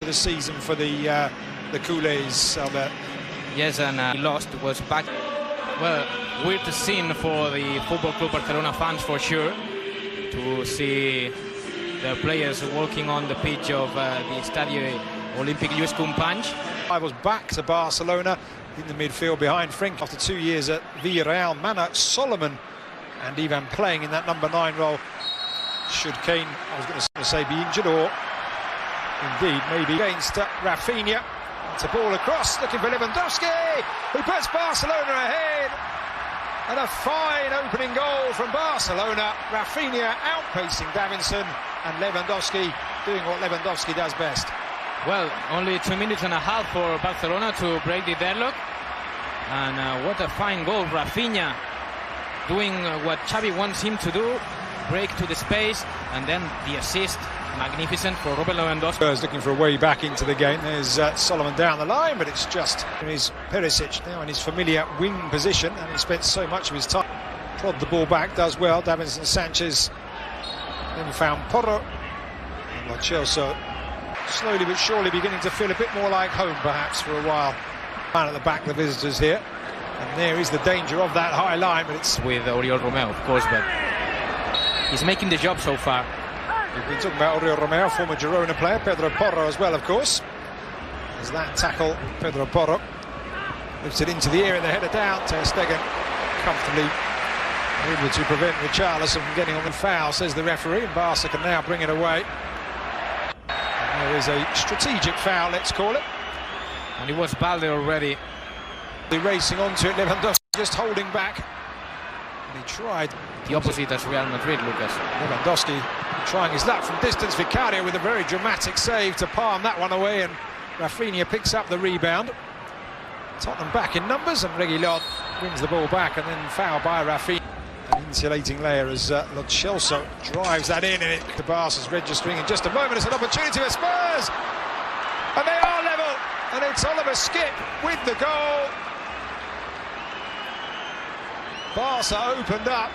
The season for the Culés, Albert. Yes, and he lost, was back. Well, weird scene for the Football Club Barcelona fans for sure, to see the players walking on the pitch of the Estadio Olímpic Lluís Companys. I was back to Barcelona in the midfield behind Frink after 2 years at Villarreal. Mana, Solomon and Ivan playing in that number 9 role. Should Kane, I was going to say, be injured or indeed maybe against Rafinha. It's a ball across, looking for Lewandowski, who puts Barcelona ahead. And a fine opening goal from Barcelona. Rafinha outpacing Davinson, and Lewandowski doing what Lewandowski does best. Well, only 2 minutes and a half for Barcelona to break the deadlock. And what a fine goal. Rafinha doing what Xavi wants him to do, break to the space, and then the assist. Magnificent for Robert Lewandowski. Looking for a way back into the game. There's Solomon down the line, but it's just his Perisic now in his familiar wing position, and he spent so much of his time. Prod the ball back, does well. Davinson Sanchez then found Porro. And Lo Celso slowly but surely beginning to feel a bit more like home, perhaps, for a while. Man at the back, the visitors here. And there is the danger of that high line, but it's with Oriol Romeu, of course, but he's making the job so far. We've been talking about Oriol Romeu, former Girona player, Pedro Porro as well, of course. As that tackle, Pedro Porro lifts it into the air and the header down. Ter Stegen comfortably able to prevent Richarlison from getting on the foul, says the referee, and Barca can now bring it away. And there is a strategic foul, let's call it. And it was Balde already. Racing onto it, Lewandowski just holding back. And he tried. The opposite as Real Madrid, Lucas. Lewandowski trying his luck from distance. Vicario with a very dramatic save to palm that one away, and Rafinha picks up the rebound. Tottenham back in numbers, and Reguilon wins the ball back, and then foul by Rafinha. An insulating layer as Lo Celso drives that in, and it the Barca's registering in just a moment. It's an opportunity for Spurs, and they are level, and it's Oliver Skip with the goal. Barca opened up.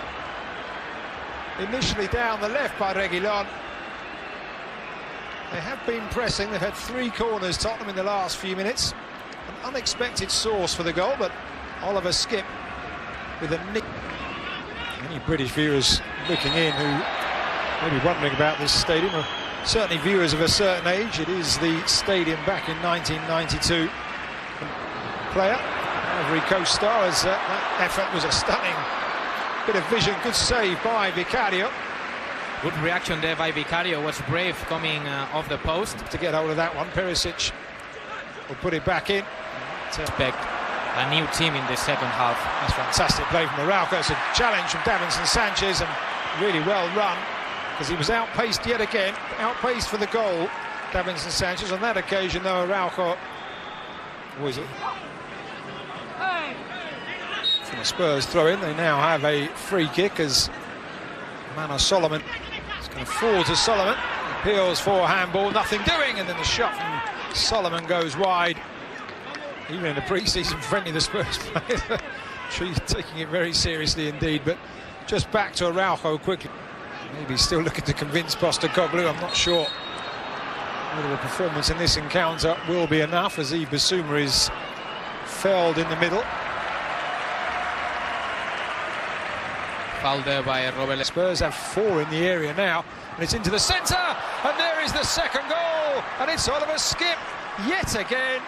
Initially down the left by Reguilon. They have been pressing. They've had 3 corners, Tottenham, in the last few minutes. An unexpected source for the goal, but Oliver Skip with a nick. Any British viewers looking in who may be wondering about this stadium, or certainly viewers of a certain age, it is the stadium back in 1992. Player, Ivory Coast star, as that effort was a stunning bit of vision, good save by Vicario. Good reaction there by Vicario, was brave coming off the post. To get hold of that one, Perisic will put it back in. To expect a new team in the second half. That's fantastic play from Araujo. It's a challenge from Davinson Sanchez, and really well run, because he was outpaced yet again, outpaced for the goal. Davinson Sanchez on that occasion, though, Araujo was it? From a Spurs throw-in, they now have a free kick as Mana Solomon is going to fall to Solomon. Appeals for handball, nothing doing, and then the shot from Solomon goes wide. Even in the pre-season friendly, the Spurs players taking it very seriously indeed. But just back to Araujo quickly. Maybe still looking to convince Postecoglou. I'm not sure whether the performance in this encounter will be enough, as Yves Bissouma is felled in the middle. Foul there by Robert. Spurs have 4 in the area now, and it's into the centre, and there is the second goal, and it's Oliver Skip yet again.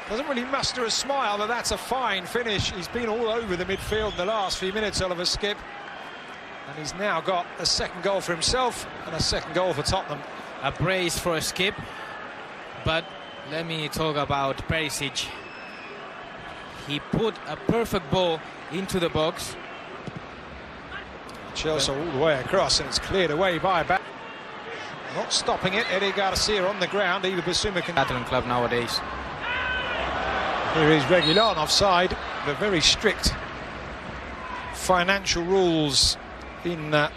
Doesn't really muster a smile, but that's a fine finish. He's been all over the midfield in the last few minutes, Oliver Skip, and he's now got a second goal for himself and a second goal for Tottenham. A brace for a Skip, but let me talk about Perisic. He put a perfect ball into the box. Chelsea all the way across, and it's cleared away by back. Not stopping it, Eddie Garcia on the ground. Yves Bissouma can... Catalan club nowadays. Here is Reguilon offside. The very strict financial rules in La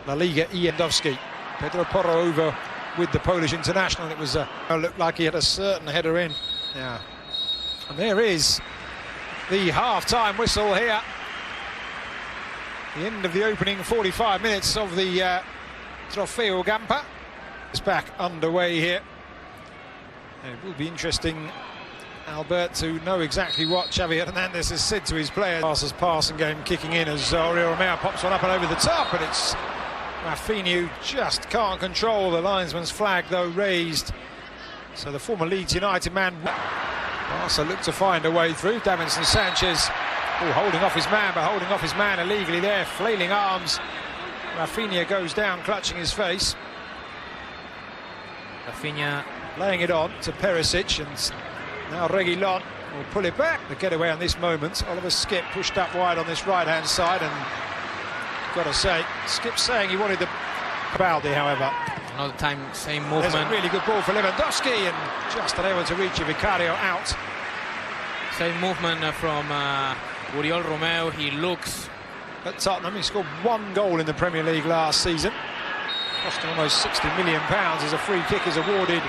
Liga. Lewandowski. Pedro Porro over with the Polish international. It was looked like he had a certain header in. Yeah. And there is the half-time whistle here. The end of the opening 45 minutes of the Trofeo Gampa. It's back underway here. And it will be interesting, Albert, to know exactly what Xavi Hernandez has said to his players. Barca's passing game kicking in as Oriol Romeo pops one up and over the top, and it's Rafinha just can't control. The linesman's flag, though, raised. So the former Leeds United man, Barca look to find a way through. Davinson Sanchez, holding off his man, but holding off his man illegally there, flailing arms. Rafinha goes down, clutching his face. Rafinha laying it on to Perisic, and now Reguilon will pull it back. The getaway on this moment. Oliver Skip pushed up wide on this right-hand side, and got to say, Skip saying he wanted the Baldi, however. Another time, same movement. There's a really good ball for Lewandowski, and just unable to reach it. Vicario out. Same movement from Oriol Romeo. He looks at Tottenham. He scored 1 goal in the Premier League last season. Costing almost £60 million as a free kick is awarded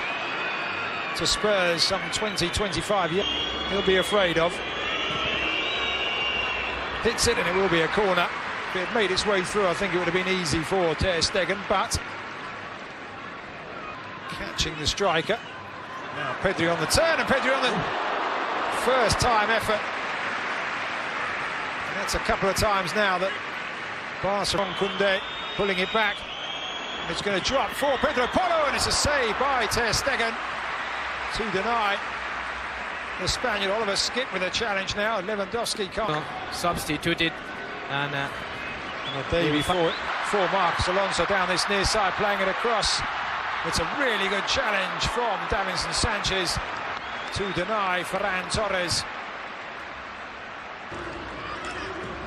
to Spurs some 20-25 years. He'll be afraid of. Hits it, and it will be a corner. If it had made its way through, I think it would have been easy for Ter Stegen, but catching the striker. Now Pedri on the turn, and Pedri on the first time effort. And that's a couple of times now that Barcelona Koundé pulling it back. And it's going to drop for Pedro Porro, and it's a save by Ter Stegen to deny the Spaniard. Oliver Skip with a challenge now. Lewandowski can't. Substituted, and the day before Marcos Alonso down this near side, playing it across. It's a really good challenge from Davinson Sanchez to deny Ferran Torres.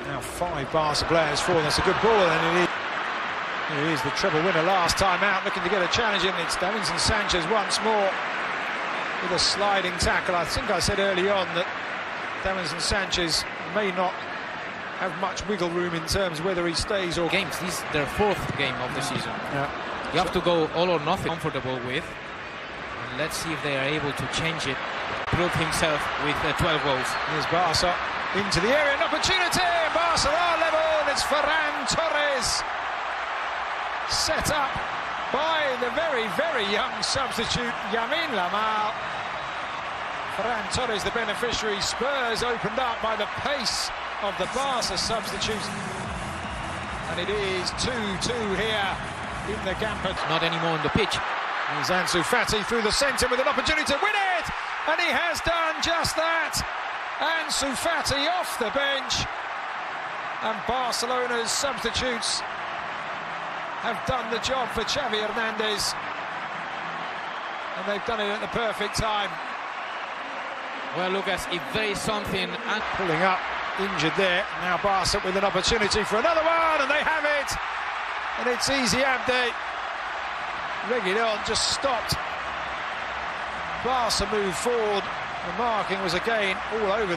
Now 5 Barca players for. That's a good ball, and he is the treble winner last time out, looking to get a challenge in. It's Davinson Sanchez once more with a sliding tackle. I think I said early on that Davinson Sanchez may not have much wiggle room in terms of whether he stays or... Games, this is their 4th game of the season. Yeah. You have to go all or nothing, comfortable with. And let's see if they are able to change it. Prove himself with 12 goals. Here's Barca into the area, an opportunity. Barca are level. It's Ferran Torres, set up by the very, very young substitute Lamine Yamal. Ferran Torres, the beneficiary. Spurs opened up by the pace of the Barca substitutes. And it is 2-2 here in the Gambit. Not anymore on the pitch. There's Ansu Fati through the centre with an opportunity to win it, and he has done just that. Ansu Fati off the bench, and Barcelona's substitutes have done the job for Xavi Hernandez, and they've done it at the perfect time. Well, Lucas, if there is something... Pulling up, injured there. Now Barca with an opportunity for another one, and they have it. And it's easy Abde. Reguilon just stopped. Barca moved forward. The marking was again all over.